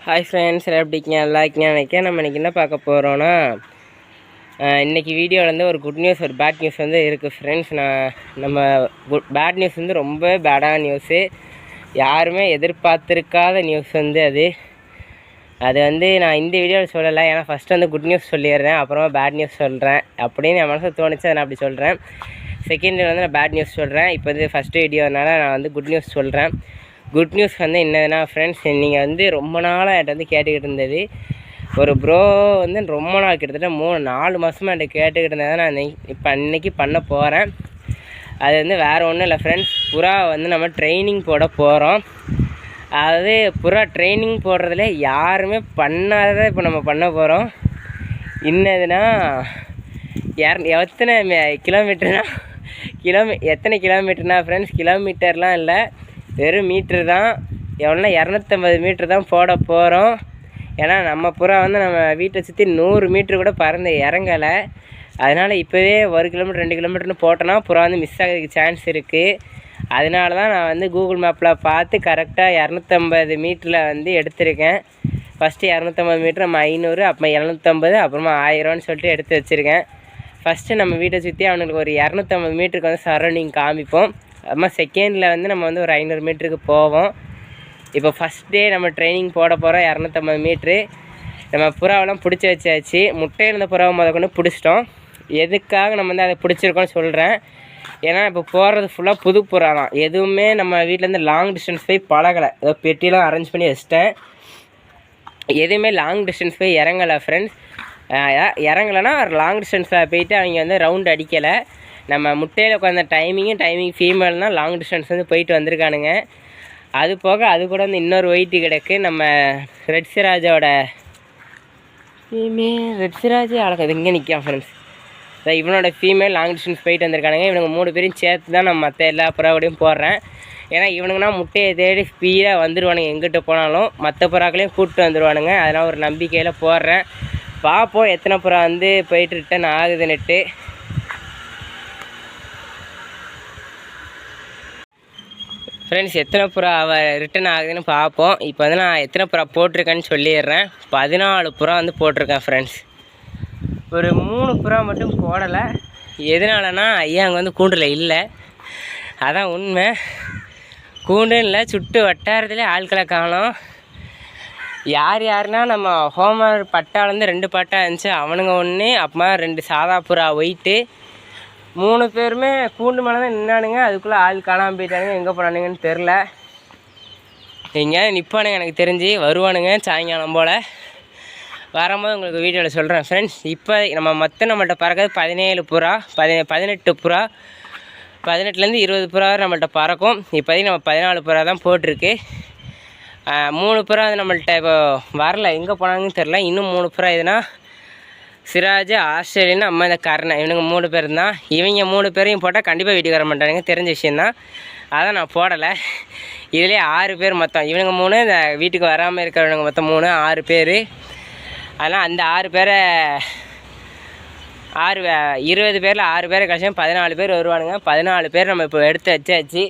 Hi friends, எல்லாம் எப்படி இருக்கீங்க? நல்லா இருக்கீங்க நினைக்கிறேன். நம்ம இன்றைக்கி என்ன பார்க்க போகிறோன்னா, இன்றைக்கி வீடியோவில் வந்து ஒரு குட் நியூஸ், ஒரு பேட் நியூஸ் வந்து இருக்குது ஃப்ரெண்ட்ஸ். நம்ம பேட் நியூஸ் வந்து ரொம்ப பேடான நியூஸு, யாருமே எதிர்பார்த்துருக்காத நியூஸ் வந்து அது வந்து நான் இந்த வீடியோவில் சொல்லலை. ஏன்னா ஃபஸ்ட்டு வந்து குட் நியூஸ் சொல்லிடுறேன், அப்புறமா பேட் நியூஸ் சொல்கிறேன் அப்படின்னு என் மனசு தோணுச்சு, அதை நான் அப்படி சொல்கிறேன். செகண்ட் வந்து நான் பேட் நியூஸ் சொல்கிறேன். இப்போ வந்து ஃபஸ்ட்டு வீடியோனால நான் வந்து குட் நியூஸ் சொல்கிறேன். குட் நியூஸ் வந்து என்னதுன்னா ஃப்ரெண்ட்ஸ், நீங்கள் வந்து ரொம்ப நாளாக என்கிட்ட வந்து கேட்டுக்கிட்டு இருந்தது, ஒரு ப்ரோ வந்து ரொம்ப நாள் கிட்டத்தட்ட 3-4 மாதமாக என்கிட்ட கேட்டுக்கிட்டு இருந்ததை நான் இப்போ அன்றைக்கி பண்ண போகிறேன். அது வந்து வேறு ஒன்றும் இல்லை ஃப்ரெண்ட்ஸ், புறா வந்து நம்ம ட்ரைனிங் போட போகிறோம். அதாவது புறா ட்ரைனிங் போடுறதுல யாருமே பண்ணாததை இப்போ நம்ம பண்ண போகிறோம். என்னதுன்னா, எத்தனை கிலோமீட்டர்னா எத்தனை கிலோமீட்டர்னா ஃப்ரெண்ட்ஸ், கிலோமீட்டர்லாம் இல்லை, வெறும் மீட்ரு தான். எவ்வளோனா 250 மீட்ரு தான் போட போகிறோம். ஏன்னா நம்ம புறா வந்து நம்ம வீட்டை சுற்றி 100 மீட்ரு கூட பறந்து இறங்கலை. அதனால் இப்போவே 1 கிலோமீட்டர் 2 கிலோமீட்டர்னு போட்டோன்னா புறா வந்து மிஸ் ஆகிறதுக்கு சான்ஸ் இருக்குது. அதனால தான் நான் வந்து கூகுள் மேப்பில் பார்த்து கரெக்டாக 250 மீட்டரில் வந்து எடுத்திருக்கேன். ஃபஸ்ட்டு 250 மீட்ரு, நம்ம 500, அப்புறம் 750, அப்புறமா 1000ன்னு சொல்லிட்டு எடுத்து வச்சுருக்கேன். ஃபஸ்ட்டு நம்ம வீட்டை சுற்றி அவனுக்கு ஒரு 250 மீட்டருக்கு வந்து சரௌண்டிங் காமிப்போம். அப்புறமா செகண்டில் வந்து நம்ம வந்து ஒரு 500 மீட்டருக்கு போவோம். இப்போ ஃபஸ்ட் டே நம்ம ட்ரைனிங் போட போகிறோம். 250 மீட்ரு நம்ம புறாவெல்லாம் பிடிச்சி வச்சாச்சு. முட்டையில் இருந்த புறாவை கொண்டு பிடிச்சிட்டோம். எதுக்காக நம்ம வந்து அதை பிடிச்சிருக்கோன்னு சொல்கிறேன். ஏன்னா இப்போ போகிறது ஃபுல்லாக புது புறா தான். எதுவுமே நம்ம வீட்டிலேருந்து லாங் டிஸ்டன்ஸ் போய் பழகலை. ஏதோ பெட்டியெலாம் அரேஞ்ச் பண்ணி வச்சிட்டேன். எதுவுமே லாங் டிஸ்டன்ஸ் போய் இறங்கலை ஃப்ரெண்ட்ஸ். இறங்கலைன்னா லாங் டிஸ்டன்ஸில் போயிட்டு அவங்க வந்து ரவுண்ட் அடிக்கலை. நம்ம முட்டையில் உட்காந்த டைமிங் ஃபீமேல்னால் லாங் டிஸ்டன்ஸ் வந்து போயிட்டு வந்திருக்கானுங்க. அது போக அது கூட வந்து இன்னொரு ஒயிட்டு கிடக்கு. நம்ம ரெட் சிராஜோட ஃபீமேல், ரெட் சிராஜ் அழகாது இங்கே நிற்கான் ஃப்ரெண்ட்ஸ். இவனோட ஃபீமேல் லாங் டிஸ்டன்ஸ் போயிட்டு வந்திருக்கானுங்க. இவனுங்க 3 பேரையும் சேர்த்து தான் நம்ம மற்ற எல்லா புறாவோடையும் போடுறேன். ஏன்னா இவனுங்கன்னா முட்டையை தேடி ஸ்பீடாக வந்துடுவானுங்க எங்கிட்ட போனாலும். மற்ற புறாக்களையும் கூப்பிட்டு வந்துடுவானுங்க. அதனால் ஒரு நம்பிக்கையில் போடுறேன். பார்ப்போம் எத்தனை புறா வந்து போயிட்டு ரிட்டன் ஆகுதுன்னுட்டு. ஃப்ரெண்ட்ஸ், எத்தனை புறா ரிட்டன் ஆகுதுன்னு பார்ப்போம். இப்போ வந்து நான் எத்தனை புறா போட்டிருக்கேன்னு சொல்லிடுறேன். 14 புறா வந்து போட்டிருக்கேன் ஃப்ரெண்ட்ஸ். ஒரு 3 புறா மட்டும் போடலை. எதனாலனா ஐயா அங்கே வந்து கூண்டில் இல்லை, அதான் உண்மை. கூண்டும் இல்லை, சுட்டு வட்டாரத்துலேயே ஆட்களை காணோம். யாருன்னா நம்ம ஹோமர் பட்டாலேருந்து 2 பட்டா இருந்துச்சு, அவனுங்க ஒன்று, அப்புறமா 2 சாதா புறா ஒயிட்டு. 3 பேருமே கூண்டு மேலே தான் நின்னானுங்க. அதுக்குள்ளே ஆள் காணாமல் போயிட்டானுங்க. எங்கே போனானுங்கன்னு தெரில. எங்கேயாவது நிற்பானுங்க, எனக்கு தெரிஞ்சு வருவானுங்க சாயங்காலம் போல். வரும்போது உங்களுக்கு வீடியோவில் சொல்கிறேன் ஃப்ரெண்ட்ஸ். இப்போ நம்மள்கிட்ட பறக்கிறது 17 புறா, 18 புறா. 18லேருந்து 20 புறா நம்மள்கிட்ட பறக்கும். இப்போதைக்கு நம்ம 14 புறா தான் போட்டிருக்கு. 3 புறா வந்து நம்மள்கிட்ட இப்போ வரல, எங்கே போனாங்கன்னு தெரில. இன்னும் 3 புறா எதுனா சிராஜ், ஆஸ்திரேலியன், அம்மா இந்த கர்ணன், இவனுங்க 3 பேர் தான். இவங்க 3 பேரையும் போட்டால் கண்டிப்பாக வீட்டுக்கு வர மாட்டானுங்க, தெரிஞ்ச விஷயந்தான். அதான் நான் போடலை. இதுலேயே 6 பேர் மொத்தம். இவனுங்க 3, இந்த வீட்டுக்கு வராமல் இருக்கிறவனுங்க மொத்தம் 3, 6 பேர். அதனால் அந்த 6 பேரை 20 பேரில் 6 பேரை கழிச்சா 14 பேர் வருவானுங்க. 14 பேர் நம்ம இப்போ எடுத்து வச்சாச்சு.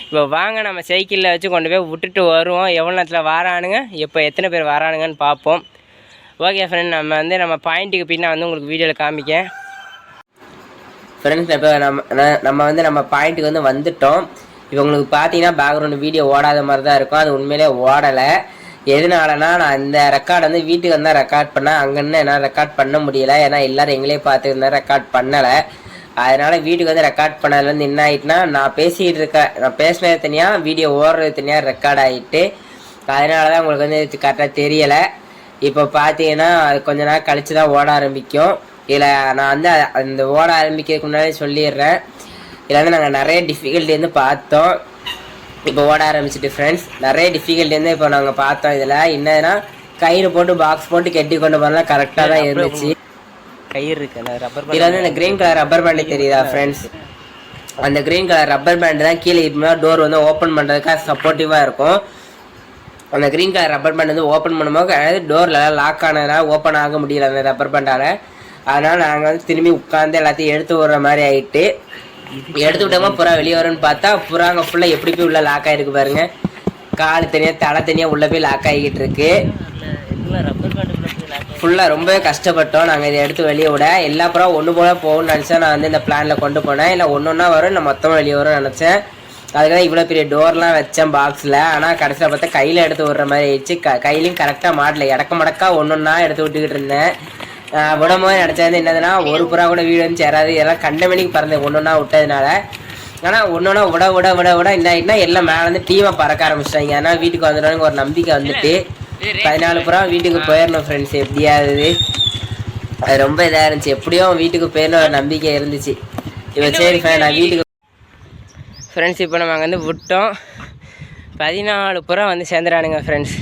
இப்போ வாங்க நம்ம சைக்கிளில் வச்சு கொண்டு போய் விட்டுட்டு வருவோம். எவ்வளோ நேரத்தில் வரானுங்க, எப்போ எத்தனை பேர் வரானுங்கன்னு பார்ப்போம். ஓகே ஃப்ரெண்ட், நம்ம பாயிண்ட்டுக்கு பின்னா வந்து உங்களுக்கு வீடியோவில் காமிக்கேன் ஃப்ரெண்ட்ஸ். இப்போ நம்ம பாயிண்ட்டுக்கு வந்து வந்துட்டோம். இப்போ உங்களுக்கு பார்த்தீங்கன்னா பேக்ரவுண்டு வீடியோ ஓடாத மாதிரி தான் இருக்கும். அது உண்மையிலே ஓடலை. எதனாலனா, நான் இந்த ரெக்கார்டு வந்து வீட்டுக்கு வந்தால் ரெக்கார்ட் பண்ணேன். அங்கேருந்து என்னால் ரெக்கார்ட் பண்ண முடியலை. ஏன்னா எல்லோரும் எங்களே பார்த்துருந்தேன், ரெக்கார்ட் பண்ணலை. அதனால் வீட்டுக்கு வந்து ரெக்கார்ட் பண்ணதுலேருந்து என்ன ஆகிட்டுனா, நான் பேசினது தனியாக, வீடியோ ஓடுறது தனியாக ரெக்கார்ட் ஆகிட்டு. அதனால தான் உங்களுக்கு வந்து கரெக்டாக தெரியலை. இப்போ பார்த்தீங்கன்னா அது கொஞ்ச நேரம் கழித்து தான் ஓட ஆரம்பிக்கும். இதில் நான் வந்து அந்த ஓட ஆரம்பிக்கிறதுக்கு முன்னாடி சொல்லிடுறேன். இதில் வந்து நாங்கள் நிறைய டிஃபிகல்ட்டி வந்து பார்த்தோம். இப்போ ஓட ஆரம்பிச்சிட்டு ஃப்ரெண்ட்ஸ், நிறைய டிஃபிகல்ட்டி வந்து இப்போ நாங்கள் பார்த்தோம். இதில் என்னதுன்னா, கயிறு போட்டு பாக்ஸ் போட்டு கெட்டி கொண்டு போனால் கரெக்டாக தான் இருந்துச்சு. கயிறு இருக்குது ரப்பர். இதில் வந்து இந்த க்ரீன் கலர் ரப்பர் பேண்டு தெரியுதா ஃப்ரெண்ட்ஸ்? அந்த க்ரீன் கலர் ரப்பர் பேண்டு தான் கீழே இருந்தால் டோர் வந்து ஓப்பன் பண்ணுறதுக்காக சப்போர்ட்டிவாக இருக்கும். அந்த க்ரீன் கலர் ரப்பர் பேண்ட் வந்து ஓப்பன் பண்ணும்போது, அதாவது டோரில் லாக் ஆனதுனால ஓப்பன் ஆக முடியல அந்த ரப்பர் பேண்டால். அதனால் நாங்கள் வந்து திரும்பி உட்காந்து எல்லாத்தையும் எடுத்து விடுற மாதிரி ஆகிட்டு, எடுத்து விட்டோமா புறா வெளியே வரும்னு பார்த்தா புறாங்க ஃபுல்லாக எப்படி போய் உள்ளே லாக் ஆகிருக்கு பாருங்கள். கால் தனியாக தலை தனியாக உள்ளே போய் லாக் ஆகிக்கிட்டு இருக்கு. ஃபுல்லாக ரொம்பவே கஷ்டப்பட்டோம் நாங்கள் இதை எடுத்து வெளியே விட. எல்லா புறா ஒன்று போல் போகணும்னு நினச்சா நான் வந்து இந்த பிளானில் கொண்டு போனேன். இல்லை ஒன்று ஒன்றா வரும், நான் மொத்தமாக வெளியே வரும்னு நினச்சேன். அதுக்கு தான் இவ்வளோ பெரிய டோர்லாம் வச்சேன் பாக்ஸில். ஆனால் கடைசியில் பார்த்தா கையில் எடுத்து விடுற மாதிரி ஆயிடுச்சு. கையிலையும் கரெக்டாக மாட்டல, இடக்க மடக்கா ஒன்று ஒன்றா எடுத்து விட்டுக்கிட்டு இருந்தேன். விடும்போது நினச்சது என்னதுன்னா ஒரு புறா கூட வீடு வந்து சேராது, இதெல்லாம் கண்ட மணிக்கு பறந்தேன் ஒன்று ஒன்றா விட்டதுனால. ஆனால் ஒன்று ஒன்றா விட என்ன ஆகிட்டுனா எல்லாம் மேலே வந்து டீமாக பறக்க ஆரம்பிச்சிட்டாங்க. ஆனால் வீட்டுக்கு வந்துடுவாங்க ஒரு நம்பிக்கை வந்துட்டு 14 புறா வீட்டுக்கு போயிடணும் ஃப்ரெண்ட்ஸ். எப்படியாவது அது ரொம்ப இதாக இருந்துச்சு. எப்படியும் வீட்டுக்கு போயிடணும் ஒரு நம்பிக்கை இருந்துச்சு. இப்போ சரி நான் வீட்டுக்கு ஃப்ரெண்ட்ஸ் இப்போ நம்ம அங்கே வந்து விட்டோம். 14 புறா வந்து சேர்ந்துடானுங்க ஃப்ரெண்ட்ஸ்.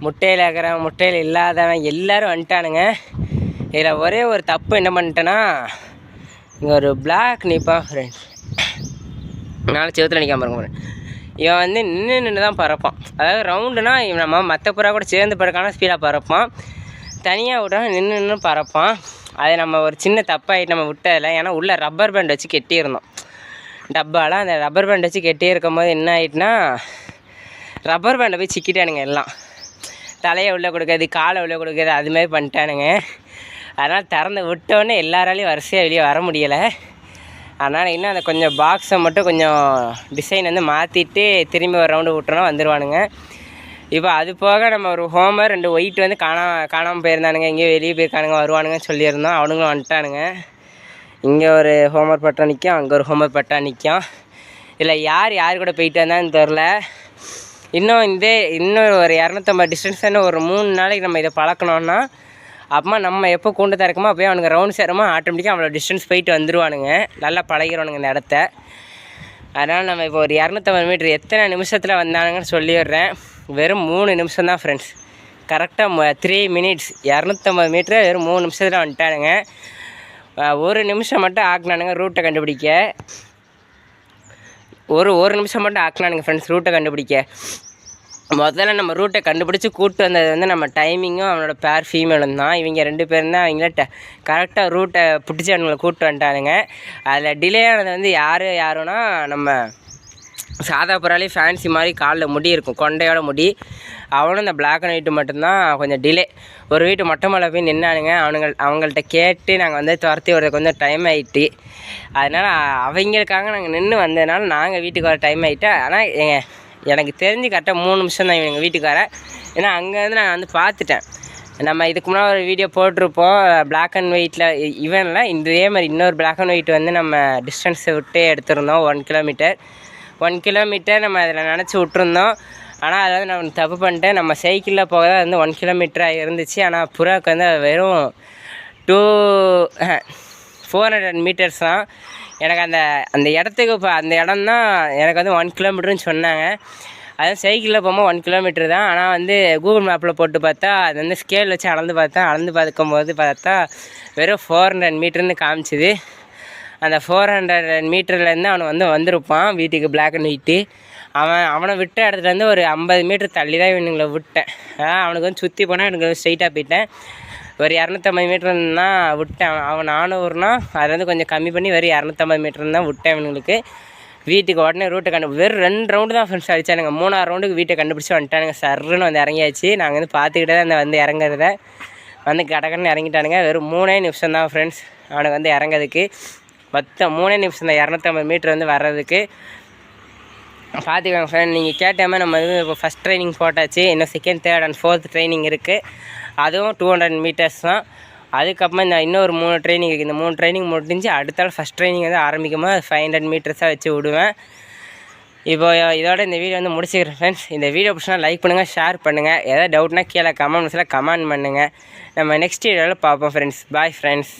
முட்டையில் இருக்கிறவன் முட்டையில் இல்லாதவன் எல்லோரும் வந்துட்டானுங்க. இதில் ஒரே ஒரு தப்பு என்ன பண்ணிட்டேன்னா, இங்கே ஒரு பிளாக் நிற்பான் ஃப்ரெண்ட்ஸ், நாலு செவத்தில் நிற்காம பாருங்க. இவன் வந்து நின்று தான் பறப்பான். அதாவது ரவுண்டுனா இவன் நம்ம மற்ற புறா கூட சேர்ந்து பறக்கான ஸ்பீடாக பறப்பான். தனியாக விட்டால் நின்று பறப்பான். அதை நம்ம ஒரு சின்ன தப்பாகிட்டு நம்ம விட்டதில்லை. ஏன்னா உள்ளே ரப்பர் பேண்ட் வச்சு கெட்டியிருந்தோம் டப்பாலாம். அந்த ரப்பர் பேண்ட் வச்சு கெட்டி இருக்கும் போது என்ன ஆகிட்டுனா ரப்பர் பேண்டை போய் சிக்கிட்டானுங்க. எல்லாம் தலையை உள்ளே கொடுக்குறது, காலை உள்ளே கொடுக்குறது, அதுமாதிரி பண்ணிட்டானுங்க. அதனால் திறந்து விட்டோன்னே எல்லாராலையும் வரிசையாக வெளியே வர முடியலை. அதனால் இன்னும் அந்த கொஞ்சம் பாக்ஸை மட்டும் கொஞ்சம் டிசைன் வந்து மாற்றிட்டு திரும்பி ஒரு ரவுண்டு விட்டோன்னா வந்துடுவானுங்க. இப்போ அது போக நம்ம ஒரு ஹோமர் 2 ஒயிட் வந்து காணாமல் போயிருந்தானுங்க, எங்கேயோ வெளியே போயிருக்கானுங்க, வருவானுங்கன்னு சொல்லியிருந்தோம். அவனுங்களும் வந்துட்டானுங்க. இங்கே ஒரு ஹோமர் பட்டா நிற்கும், அங்கே ஒரு ஹோமர் பட்டா நிற்கும். இதில் யார் கூட போயிட்டு வந்தான்னு தெரில. இன்னும் ஒரு 250 டிஸ்டன்ஸ் ஒரு 3 நாளைக்கு நம்ம இதை பழக்கணுன்னா அப்புறமா நம்ம எப்போ கூண்டு திறக்குமோ அப்போயே அவனுங்க ரவுண்ட் சேரமோ ஆட்டோமேட்டிக்காக அவ்வளோ டிஸ்டன்ஸ் போயிட்டு வந்துடுவானுங்க. நல்லா பழகிறவனுங்க இந்த இடத்த. அதனால் நம்ம இப்போ ஒரு 250 மீட்ரு எத்தனை நிமிஷத்தில் வந்தானுங்கன்னு சொல்லிடுறேன். வெறும் 3 நிமிஷம் தான் ஃப்ரெண்ட்ஸ். கரெக்டாக 3 மினிட்ஸ் 250 மீட்ரு வெறும் 3 நிமிஷத்தில் வந்துட்டானுங்க. ஒரு நிமிஷம் மட்டும் ஆக்கினானுங்க ரூட்டை கண்டுபிடிக்க. ஒரு நிமிஷம் மட்டும் ஆக்கினானுங்க ஃப்ரெண்ட்ஸ் ரூட்டை கண்டுபிடிக்க. முதல்ல நம்ம ரூட்டை கண்டுபிடிச்சி கூப்பிட்டு வந்தது வந்து நம்ம டைமிங்கும் அவனோட பேர் ஃபீமேலும் தான். இவங்க 2 பேரும் தான் அவங்கள கரெக்டாக ரூட்டை பிடிச்சி அவங்களை கூப்பிட்டு வந்துட்டானுங்க. அதில் டிலே ஆனது வந்து யாருன்னா நம்ம சாதா புறாலே ஃபேன்சி மாதிரி காலில் முடி இருக்கும், கொண்டையோட முடி. அவனும் இந்த பிளாக் அண்ட் ஒயிட்டு மட்டும்தான் கொஞ்சம் டிலே. ஒரு வீட்டு மொட்டை மேலே போய் நின்னானுங்க. அவங்கள்ட்ட கேட்டு நாங்கள் வந்து துரத்தி விடுறதுக்கு வந்து டைம் ஆகிட்டு. அதனால் அவங்களுக்காக நாங்கள் நின்று வந்ததுனால நாங்கள் வீட்டுக்கு வர டைம் ஆகிட்டு. ஆனால் எனக்கு தெரிஞ்சு கரெக்டாக 3 நிமிஷம் தான் எங்கள் வீட்டுக்கு வர. ஏன்னா அங்கேருந்து நான் வந்து பார்த்துட்டேன். நம்ம இதுக்கு முன்னாடி ஒரு வீடியோ போட்டிருப்போம் பிளாக் அண்ட் ஒயிட்டில். இவனில் இதே மாதிரி இன்னொரு பிளாக் அண்ட் ஒயிட் வந்து நம்ம டிஸ்டன்ஸை விட்டு எடுத்திருந்தோம் 1 கிலோமீட்டர் நம்ம அதில் நினச்சி விட்டுருந்தோம். ஆனால் அதை வந்து நான் தப்பு பண்ணிட்டேன். நம்ம சைக்கிளில் போக தான் வந்து 1 கிலோமீட்டராக இருந்துச்சு. ஆனால் புறாவுக்கு வந்து வெறும் 400 மீட்டர்ஸ் தான். எனக்கு அந்த இடத்துக்கு இப்போ அந்த இடம் தான் எனக்கு வந்து 1 கிலோமீட்டருன்னு சொன்னாங்க. அதுவும் சைக்கிளில் போகும்போது 1 கிலோமீட்டர் தான். ஆனால் வந்து கூகுள் மேப்பில் போட்டு பார்த்தா அது வந்து ஸ்கேல் வச்சு அளந்து பார்க்கும்போது பார்த்தா வெறும் 400 மீட்டர்னு காமிச்சிது. அந்த 400 மீட்டர்லேருந்து அவனை வந்திருப்பான் வீட்டுக்கு பிளாக் அண்ட் ஒயிட்டு. அவனை விட்ட இடத்துலேருந்து ஒரு 50 மீட்டர் தள்ளி தான் இவனுங்களை விட்டேன். அவனுக்கு வந்து சுற்றி போனால் எனக்கு ஸ்ட்ரைட்டாக போயிட்டேன். ஒரு 250 மீட்டர்னா விட்டேன். அவன் 400னா அதை வந்து கொஞ்சம் கம்மி பண்ணி வெறும் 250 மீட்டர் தான் விட்டேன் இவனுங்களுக்கு. வீட்டுக்கு உடனே ரூட்டை வெறும் 2 ரவுண்டு தான் ஃப்ரெண்ட்ஸ் அடித்தானுங்க. 3ஆவது ரவுண்டுக்கு வீட்டை கண்டுபிடிச்சி வந்துட்டானுங்க. சர்ன்னு வந்து இறங்கியாச்சு. நாங்கள் வந்து பார்த்துக்கிட்டே தான் வந்து இறங்குறத வந்து கடகடன்னு இறங்கிட்டானுங்க. வெறும் 3 நிமிஷம் தான் ஃப்ரெண்ட்ஸ் அவனுக்கு வந்து இறங்கிறதுக்கு. மொத்தம் 3 நிமிஷம் தான் 250 மீட்டர் வந்து வர்றதுக்கு. பார்த்துக்கோங்க ஃப்ரெண்ட். நீங்கள் கேட்டாமல் நம்ம இது இப்போ ஃபஸ்ட் ட்ரைனிங் போட்டாச்சு. இன்னும் 2nd, 3rd and 4th training இருக்குது. அதுவும் 200 மீட்டர்ஸ் தான். அதுக்கப்புறமா இன்னொரு 3 ட்ரைனிங் இருக்குது. இந்த 3 ட்ரைனிங் முடிஞ்சு அடுத்தால் ஃபஸ்ட் ட்ரைனிங் வந்து ஆரம்பிக்கும்போது 500 மீட்டர்ஸாக வச்சு விடுவேன். இப்போ இதோட இந்த வீடியோ வந்து முடிச்சுக்கிறேன் ஃப்ரெண்ட்ஸ். இந்த வீடியோ பிடிச்சினா லைக் பண்ணுங்கள், ஷேர் பண்ணுங்கள். எதாவது டவுட்னா கீழே கமெண்ட்ஸில் கமெண்ட் பண்ணுங்கள். நம்ம நெக்ஸ்ட் வீடியோவில் பார்ப்போம் ஃப்ரெண்ட்ஸ். Bye friends.